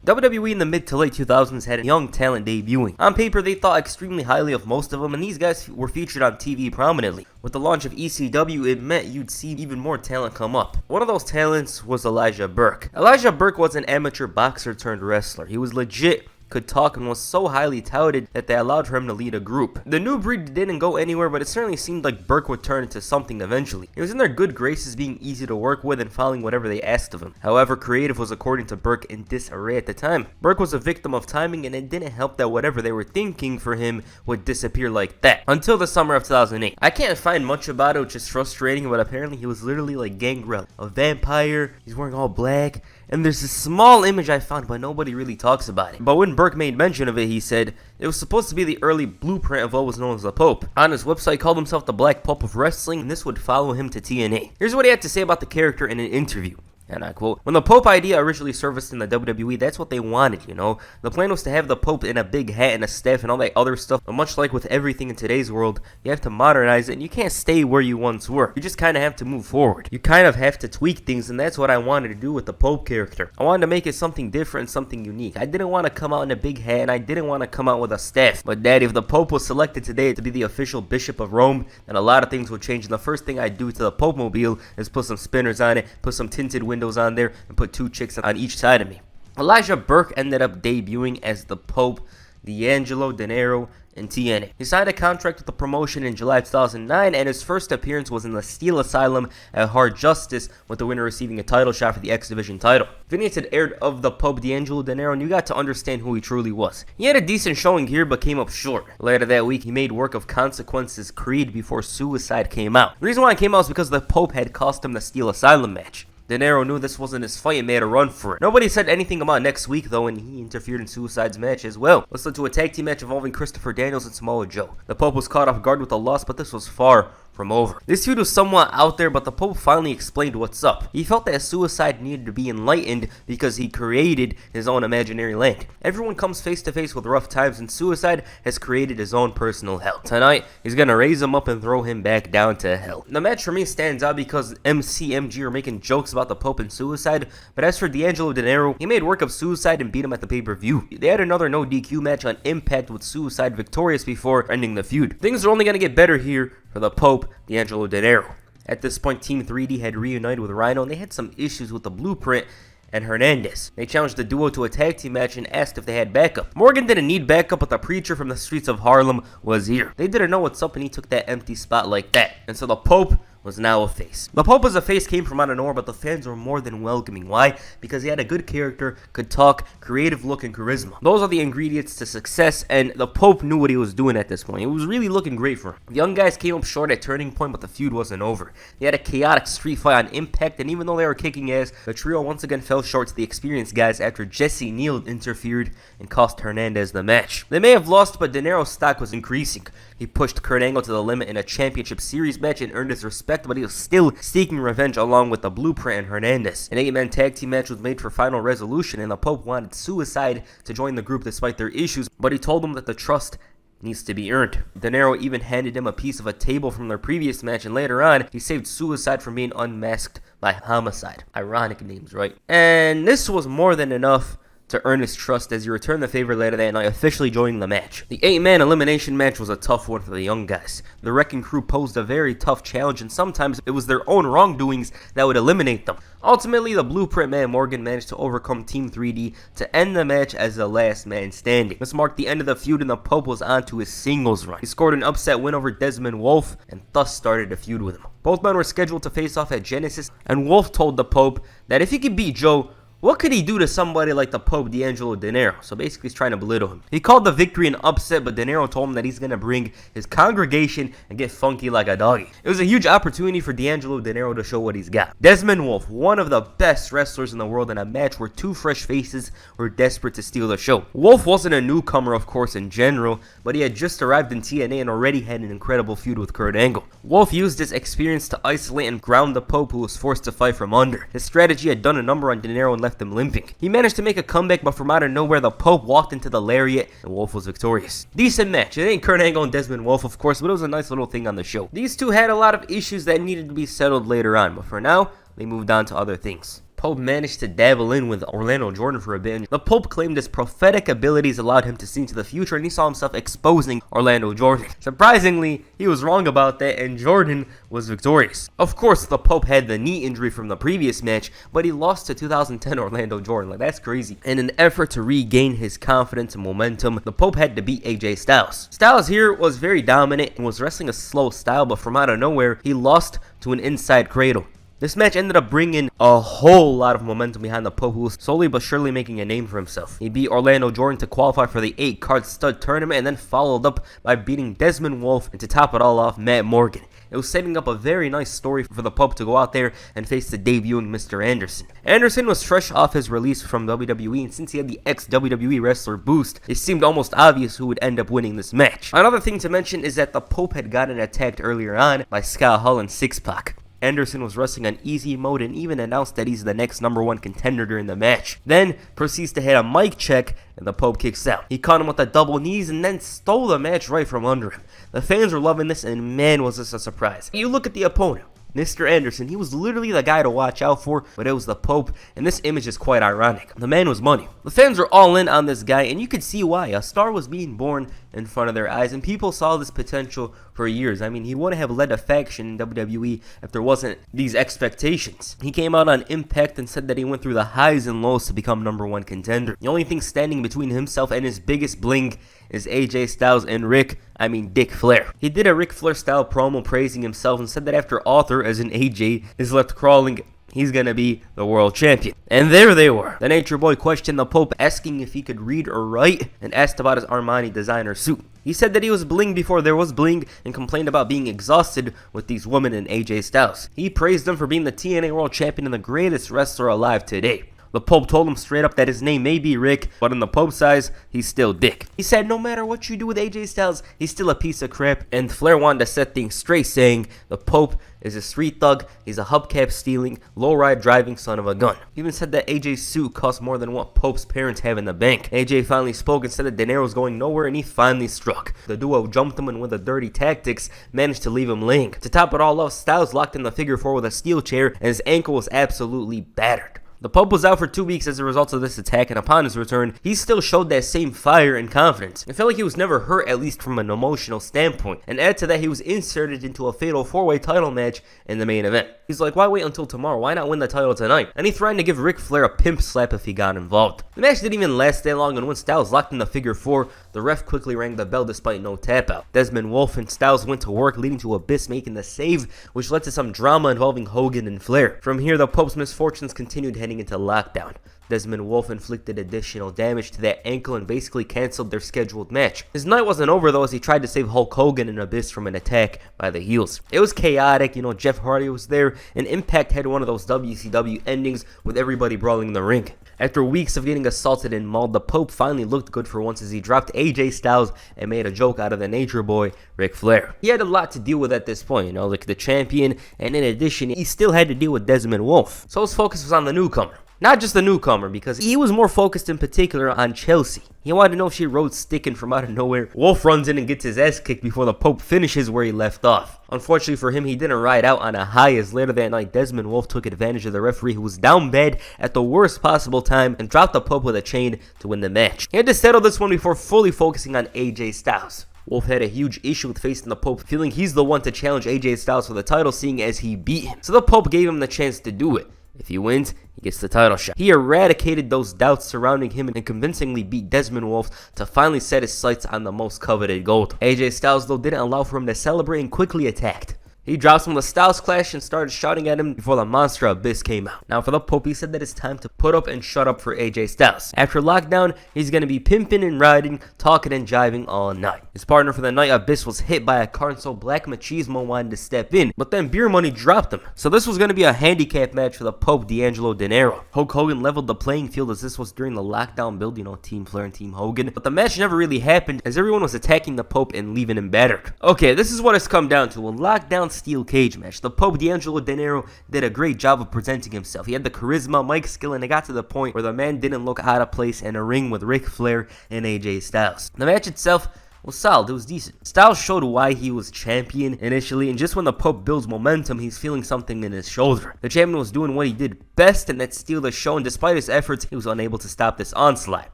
WWE in the mid to late 2000s had young talent debuting. On paper, they thought extremely highly of most of them, and these guys were featured on TV prominently. With the launch of ECW, it meant you'd see even more talent come up. One of those talents was Elijah Burke. Elijah Burke was an amateur boxer turned wrestler. He was legit, could talk, and was so highly touted that they allowed for him to lead a group. The new breed didn't go anywhere, but it certainly seemed like Burke would turn into something eventually. He was in their good graces, being easy to work with and following whatever they asked of him. However, creative was, according to Burke, in disarray at the time. Burke was a victim of timing, and it didn't help that whatever they were thinking for him would disappear like that. Until the summer of 2008. I can't find much about it, which is frustrating, but apparently he was literally like Gangrel, a vampire. He's wearing all black. And there's a small image I found, but nobody really talks about it. But when Burke made mention of it, he said it was supposed to be the early blueprint of what was known as the Pope. On his website, he called himself the Black Pope of Wrestling, and this would follow him to TNA. Here's what he had to say about the character in an interview. And I quote, "When the Pope idea originally surfaced in the WWE, that's what they wanted, you know? The plan was to have the Pope in a big hat and a staff and all that other stuff. But much like with everything in today's world, you have to modernize it, and you can't stay where you once were. You just kind of have to move forward. You kind of have to tweak things, and that's what I wanted to do with the Pope character. I wanted to make it something different, something unique. I didn't want to come out in a big hat, and I didn't want to come out with a staff. But Dad, if the Pope was selected today to be the official Bishop of Rome, then a lot of things would change. And the first thing I'd do to the Pope mobile is put some spinners on it, put some tinted windows on there, and put 2 chicks on each side of me." Elijah Burke ended up debuting as the Pope, D'Angelo Dinero, in TNA. He signed a contract with the promotion in July 2009, and his first appearance was in the Steel Asylum at Hard Justice, with the winner receiving a title shot for the X Division title. Vignettes had aired of the Pope D'Angelo Dinero, and you got to understand who he truly was. He had a decent showing here, but came up short. Later that week, he made work of Consequence's Creed before Suicide came out. The reason why it came out was because the Pope had cost him the Steel Asylum match. Dinero knew this wasn't his fight and made a run for it. Nobody said anything about next week, though, and he interfered in Suicide's match as well. Let's led to a tag team match involving Christopher Daniels and Samoa Joe. The Pope was caught off guard with a loss, but this was far from over. This feud was somewhat out there, but the Pope finally explained what's up. He felt that Suicide needed to be enlightened because he created his own imaginary land. Everyone comes face to face with rough times, and Suicide has created his own personal hell. Tonight, he's gonna raise him up and throw him back down to hell. The match for me stands out because MG are making jokes about the Pope and Suicide, but as for D'Angelo Dinero, he made work of Suicide and beat him at the pay-per-view. They had another no DQ match on Impact with Suicide victorious before ending the feud. Things are only gonna get better here for the Pope, D'Angelo Dinero. At this point, Team 3D had reunited with Rhino, and they had some issues with the Blueprint and Hernandez. They challenged the duo to a tag team match and asked if they had backup. Morgan didn't need backup, but the preacher from the streets of Harlem was here. They didn't know what's up, and he took that empty spot like that. And so the Pope was now a face. The Pope as a face came from out of nowhere, but the fans were more than welcoming. Why? Because he had a good character, could talk, creative look, and charisma. Those are the ingredients to success, and the Pope knew what he was doing at this point. It was really looking great for him. The young guys came up short at Turning Point, but the feud wasn't over. They had a chaotic street fight on Impact, and even though they were kicking ass, the trio once again fell short to the experienced guys after Jesse Neal interfered and cost Hernandez the match. They may have lost, but Dinero's stock was increasing. He pushed Kurt Angle to the limit in a championship series match and earned his respect, but he was still seeking revenge along with the Blueprint and Hernandez. An 8-man tag team match was made for final resolution, and the Pope wanted Suicide to join the group despite their issues, but he told them that the trust needs to be earned. Dinero even handed him a piece of a table from their previous match, and later on, he saved Suicide from being unmasked by Homicide. Ironic names, right? And this was more than enough to earn his trust as he returned the favor later that night, officially joining the match. The 8-man elimination match was a tough one for the young guys. The Wrecking Crew posed a very tough challenge, and sometimes it was their own wrongdoings that would eliminate them. Ultimately, the Blueprint man Morgan managed to overcome Team 3D to end the match as the last man standing. This marked the end of the feud, and the Pope was on to his singles run. He scored an upset win over Desmond Wolfe, and thus started a feud with him. Both men were scheduled to face off at Genesis, and Wolfe told the Pope that if he could beat Joe, what could he do to somebody like the Pope D'Angelo Dinero? So basically he's trying to belittle him. He called the victory an upset, but Dinero told him that he's going to bring his congregation and get funky like a doggy. It was a huge opportunity for D'Angelo Dinero to show what he's got. Desmond Wolfe, one of the best wrestlers in the world, in a match where 2 fresh faces were desperate to steal the show. Wolfe wasn't a newcomer, of course, in general, but he had just arrived in TNA and already had an incredible feud with Kurt Angle. Wolfe used his experience to isolate and ground the Pope, who was forced to fight from under. His strategy had done a number on Dinero and left him limping. He managed to make a comeback, but from out of nowhere, the Pope walked into the lariat, and Wolfe was victorious. Decent match. It ain't Kurt Angle and Desmond Wolfe, of course, but it was a nice little thing on the show. These two had a lot of issues that needed to be settled later on, but for now, they moved on to other things. Pope managed to dabble in with Orlando Jordan for a bit. The Pope claimed his prophetic abilities allowed him to see into the future, and he saw himself exposing Orlando Jordan. Surprisingly, he was wrong about that, and Jordan was victorious. Of course, the Pope had the knee injury from the previous match, but he lost to 2010 Orlando Jordan. Like, that's crazy. In an effort to regain his confidence and momentum, the Pope had to beat AJ Styles. Styles here was very dominant and was wrestling a slow style, but from out of nowhere, he lost to an inside cradle. This match ended up bringing a whole lot of momentum behind the Pope, who was slowly but surely making a name for himself. He beat Orlando Jordan to qualify for the 8-card stud tournament, and then followed up by beating Desmond Wolfe, and to top it all off, Matt Morgan. It was setting up a very nice story for the Pope to go out there and face the debuting Mr. Anderson. Anderson was fresh off his release from WWE, and since he had the ex-WWE wrestler boost, it seemed almost obvious who would end up winning this match. Another thing to mention is that the Pope had gotten attacked earlier on by Scott Hall and Six-Pac. Anderson was wrestling on easy mode and even announced that he's the next #1 contender during the match. Then proceeds to hit a mic check, and the Pope kicks out. He caught him with the double knees and then stole the match right from under him. The fans were loving this, and man, was this a surprise. You look at the opponent, Mr. Anderson. He was literally the guy to watch out for, but it was the Pope, and this image is quite ironic. The man was money. The fans were all in on this guy, and you could see why. A star was being born in front of their eyes, and people saw this potential for years. I mean, he wouldn't have led a faction in WWE if there wasn't these expectations. He came out on Impact and said that he went through the highs and lows to become #1 contender. The only thing standing between himself and his biggest bling is AJ Styles and Dick Flair. He did a Ric Flair style promo praising himself and said that after Arthur, as in AJ, is left crawling, he's gonna be the world champion. And there they were. The Nature Boy questioned the Pope, asking if he could read or write, and asked about his Armani designer suit. He said that he was bling before there was bling, and complained about being exhausted with these women and AJ Styles. He praised him for being the TNA world champion and the greatest wrestler alive today. The Pope told him straight up that his name may be Rick, but in the Pope's eyes, he's still Dick. He said no matter what you do with AJ Styles, he's still a piece of crap, and Flair wanted to set things straight, saying the Pope is a street thug, he's a hubcap stealing, low-ride driving son of a gun. He even said that AJ's suit cost more than what Pope's parents have in the bank. AJ finally spoke and said that De Niro's going nowhere, and he finally struck. The duo jumped him, and with the dirty tactics, managed to leave him laying. To top it all off, Styles locked in the figure 4 with a steel chair, and his ankle was absolutely battered. The Pope was out for 2 weeks as a result of this attack, and upon his return, he still showed that same fire and confidence. It felt like he was never hurt, at least from an emotional standpoint. And add to that, he was inserted into a fatal 4-way title match in the main event. He's like, why wait until tomorrow? Why not win the title tonight? And he threatened to give Ric Flair a pimp slap if he got involved. The match didn't even last that long, and when Styles locked in the figure 4, the ref quickly rang the bell despite no tap out. Desmond Wolfe and Styles went to work, leading to Abyss making the save, which led to some drama involving Hogan and Flair. From here, the Pope's misfortunes continued heading into lockdown. Desmond Wolfe inflicted additional damage to that ankle and basically cancelled their scheduled match. His night wasn't over though, as he tried to save Hulk Hogan and Abyss from an attack by the heels. It was chaotic, Jeff Hardy was there, and Impact had one of those WCW endings with everybody brawling in the ring. After weeks of getting assaulted and mauled, the Pope finally looked good for once as he dropped AJ Styles and made a joke out of the Nature Boy, Ric Flair. He had a lot to deal with at this point, like the champion, and in addition, he still had to deal with Desmond Wolfe. So his focus was on the newcomer. Not just the newcomer, because he was more focused in particular on Chelsea. He wanted to know if she rode sticking from out of nowhere. Wolfe runs in and gets his ass kicked before the Pope finishes where he left off. Unfortunately for him, he didn't ride out on a high, as later that night, Desmond Wolfe took advantage of the referee, who was down bad at the worst possible time, and dropped the Pope with a chain to win the match. He had to settle this one before fully focusing on AJ Styles. Wolfe had a huge issue with facing the Pope, feeling he's the one to challenge AJ Styles for the title, seeing as he beat him. So the Pope gave him the chance to do it. If he wins, he gets the title shot. He eradicated those doubts surrounding him and convincingly beat Desmond Wolfe to finally set his sights on the most coveted gold. AJ Styles, though, didn't allow for him to celebrate and quickly attacked. He drops him with a Styles Clash and started shouting at him before the monster Abyss came out. Now for the Pope, he said that it's time to put up and shut up for AJ Styles. After lockdown, he's going to be pimping and riding, talking and jiving all night. His partner for the night, Abyss, was hit by a car, and so Black Machismo wanted to step in, but then Beer Money dropped him. So this was going to be a handicap match for the Pope, D'Angelo De Niro. Hulk Hogan leveled the playing field, as this was during the lockdown build, Team Flair and Team Hogan. But the match never really happened, as everyone was attacking the Pope and leaving him battered. Okay, this is what it's come down to, a lockdown steel cage match. The Pope, D'Angelo De Niro, did a great job of presenting himself. He had the charisma, mic skill, and it got to the point where the man didn't look out of place in a ring with Ric Flair and AJ Styles. The match itself was solid, it was decent. Styles showed why he was champion initially, and just when the Pope builds momentum, he's feeling something in his shoulder. The champion was doing what he did best, and that's steal the show, and despite his efforts, he was unable to stop this onslaught.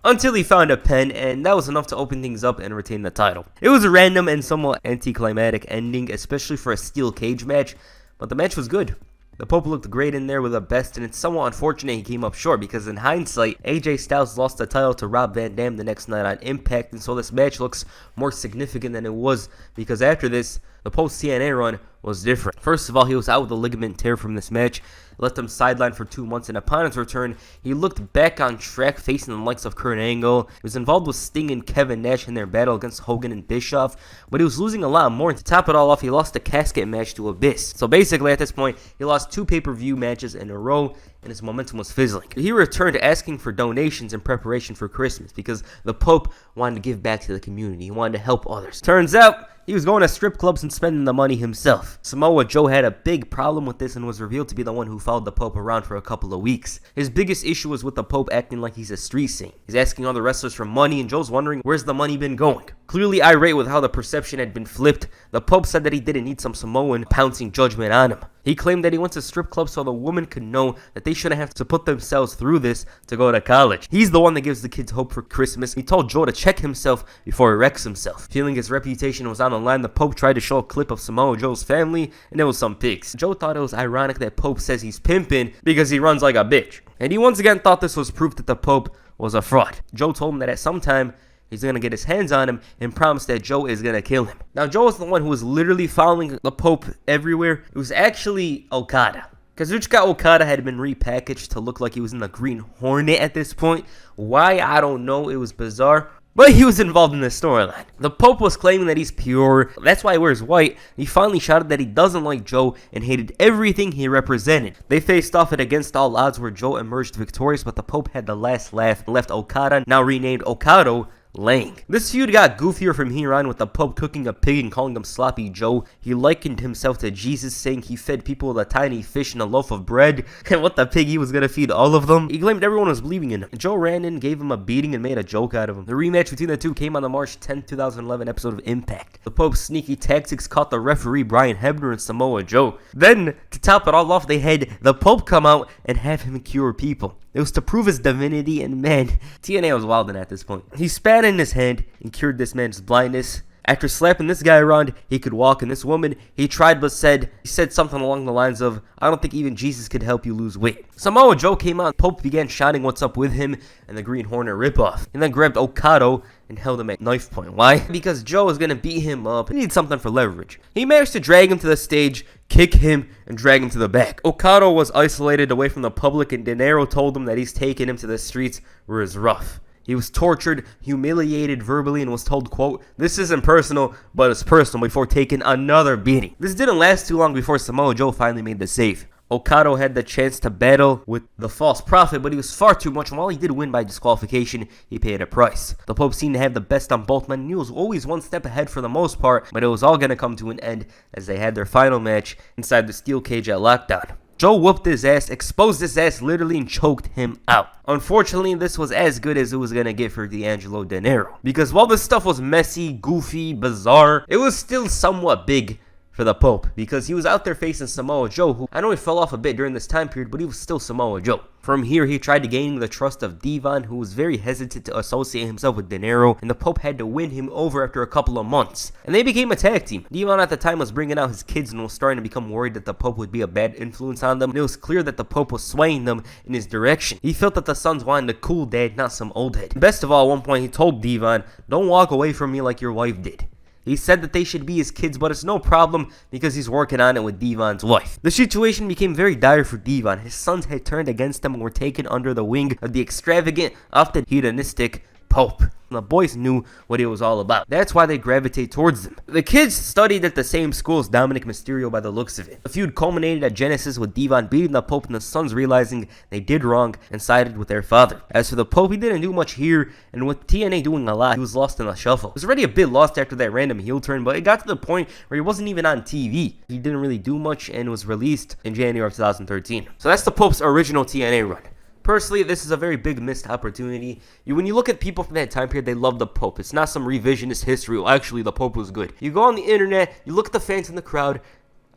Until he found a pen, and that was enough to open things up and retain the title. It was a random and somewhat anticlimactic ending, especially for a steel cage match, but the match was good. The Pope looked great in there with the best, and it's somewhat unfortunate he came up short because in hindsight, AJ Styles lost the title to Rob Van Dam the next night on Impact, and so this match looks more significant than it was because after this, the post-TNA run was different. First of all, he was out with a ligament tear from this match, left him sidelined for 2 months, and upon his return, he looked back on track facing the likes of Kurt Angle. He was involved with Sting and Kevin Nash in their battle against Hogan and Bischoff, but he was losing a lot more, and to top it all off, he lost the casket match to Abyss. So basically, at this point, he lost 2 pay-per-view matches in a row, and his momentum was fizzling. He returned asking for donations in preparation for Christmas because the Pope wanted to give back to the community. He wanted to help others. Turns out, he was going to strip clubs and spending the money himself. Samoa Joe had a big problem with this and was revealed to be the one who followed the Pope around for a couple of weeks. His biggest issue was with the Pope acting like he's a street saint. He's asking other wrestlers for money, and Joe's wondering where's the money been going. Clearly irate with how the perception had been flipped, the Pope said that he didn't need some Samoan pouncing judgment on him. He claimed that he went to strip clubs so the woman could know that they shouldn't have to put themselves through this to go to college. He's the one that gives the kids hope for Christmas. He told Joe to check himself before he wrecks himself. Feeling his reputation was on the line, the Pope tried to show a clip of Samoa Joe's family, and there was some pics. Joe thought it was ironic that Pope says he's pimping because he runs like a bitch. And he once again thought this was proof that the Pope was a fraud. Joe told him that at some time, he's going to get his hands on him and promised that Joe is going to kill him. Now, Joe was the one who was literally following the Pope everywhere. It was actually Okada. Kazuchika Okada had been repackaged to look like he was in the Green Hornet at this point. Why? I don't know. It was bizarre. But he was involved in the storyline. The Pope was claiming that he's pure. That's why he wears white. He finally shouted that he doesn't like Joe and hated everything he represented. They faced off at Against All Odds where Joe emerged victorious, but the Pope had the last laugh and left Okada, now renamed Okado, laying. This feud got goofier from here on with the Pope cooking a pig and calling him Sloppy Joe. He likened himself to Jesus, saying he fed people with a tiny fish and a loaf of bread, and what the pig he was gonna feed all of them. He claimed everyone was believing in him. Joe ran in, gave him a beating, and made a joke out of him. The rematch between the two came on the March 10, 2011 episode of Impact. The Pope's sneaky tactics caught the referee Brian Hebner and Samoa Joe. Then, to top it all off, they had the Pope come out and have him cure people. It was to prove his divinity, and man, TNA was wildin' at this point. He spat in his hand and cured this man's blindness. After slapping this guy around, he could walk, and this woman, he tried but said something along the lines of, I don't think even Jesus could help you lose weight. Samoa Joe came out, Pope began shouting what's up with him and the Green Hornet ripoff, and then grabbed Okado and held him at knife point. Why? Because Joe was going to beat him up. He needed something for leverage. He managed to drag him to the stage, kick him, and drag him to the back. Okado was isolated away from the public, and De Niro told him that he's taking him to the streets where it's rough. He was tortured, humiliated verbally, and was told, quote, this isn't personal, but it's personal, before taking another beating. This didn't last too long before Samoa Joe finally made the save. Okado had the chance to battle with the false prophet, but he was far too much, and while he did win by disqualification, he paid a price. The Pope seemed to have the best on both men, and he was always one step ahead for the most part, but it was all going to come to an end as they had their final match inside the steel cage at Lockdown. Joe whooped his ass, exposed his ass literally, and choked him out. Unfortunately, this was as good as it was going to get for D'Angelo De Niro. Because while this stuff was messy, goofy, bizarre, it was still somewhat big for the Pope, because he was out there facing Samoa Joe, who I know he fell off a bit during this time period, but he was still Samoa Joe. From here, he tried to gain the trust of Devon, who was very hesitant to associate himself with De Niro, and the Pope had to win him over after a couple of months. And they became a tag team. Devon at the time was bringing out his kids and was starting to become worried that the Pope would be a bad influence on them, and it was clear that the Pope was swaying them in his direction. He felt that the sons wanted a cool dad, not some old head. Best of all, at one point, he told Devon, don't walk away from me like your wife did. He said that they should be his kids, but it's no problem because he's working on it with Devon's wife. The situation became very dire for Devon. His sons had turned against him and were taken under the wing of the extravagant, often hedonistic Pope. The boys knew what it was all about. That's why they gravitate towards them. The kids studied at the same school as Dominic Mysterio by the looks of it. The feud culminated at Genesis with Devon beating the Pope and the sons realizing they did wrong and sided with their father. As for the Pope, he didn't do much here, and with TNA doing a lot, he was lost in the shuffle. He was already a bit lost after that random heel turn, but it got to the point where he wasn't even on TV. He didn't really do much and was released in January of 2013. So that's the Pope's original TNA run. Personally, this is a very big missed opportunity. When you look at people from that time period, they love the Pope. It's not some revisionist history. Well, actually, the Pope was good. You go on the internet, you look at the fans in the crowd.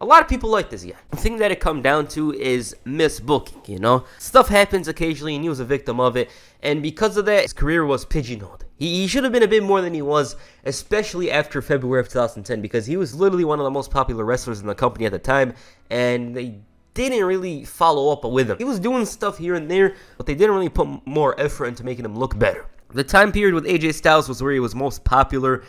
A lot of people like this guy. The thing that it come down to is misbooking, you know? Stuff happens occasionally, and he was a victim of it. And because of that, his career was pigeonholed. He should have been a bit more than he was, especially after February of 2010, because he was literally one of the most popular wrestlers in the company at the time, and they didn't really follow up with him. He was doing stuff here and there, but they didn't really put more effort into making him look better. The time period with AJ Styles was where he was most popular,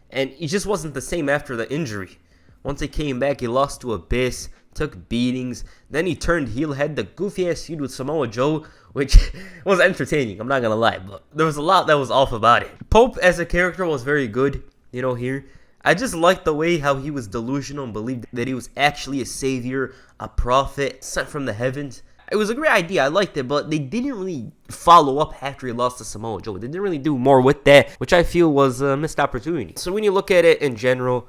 and he just wasn't the same after the injury. Once he came back, he lost to Abyss, took beatings, then he turned heel, had the goofy-ass feud with Samoa Joe, which was entertaining, I'm not gonna lie, but there was a lot that was off about it. Pope as a character was very good, you know, here. I just liked the way how he was delusional and believed that he was actually a savior, a prophet, sent from the heavens. It was a great idea, I liked it, but they didn't really follow up after he lost to Samoa Joe. They didn't really do more with that, which I feel was a missed opportunity. So when you look at it in general,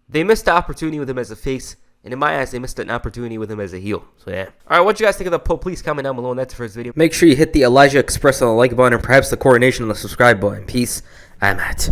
they missed the opportunity with him as a face, and in my eyes, they missed an opportunity with him as a heel. So yeah. Alright, what you guys think of the Pope? Please comment down below, and that's the first video. Make sure you hit the Elijah Express on the like button, and perhaps the coronation on the subscribe button. Peace. I'm out.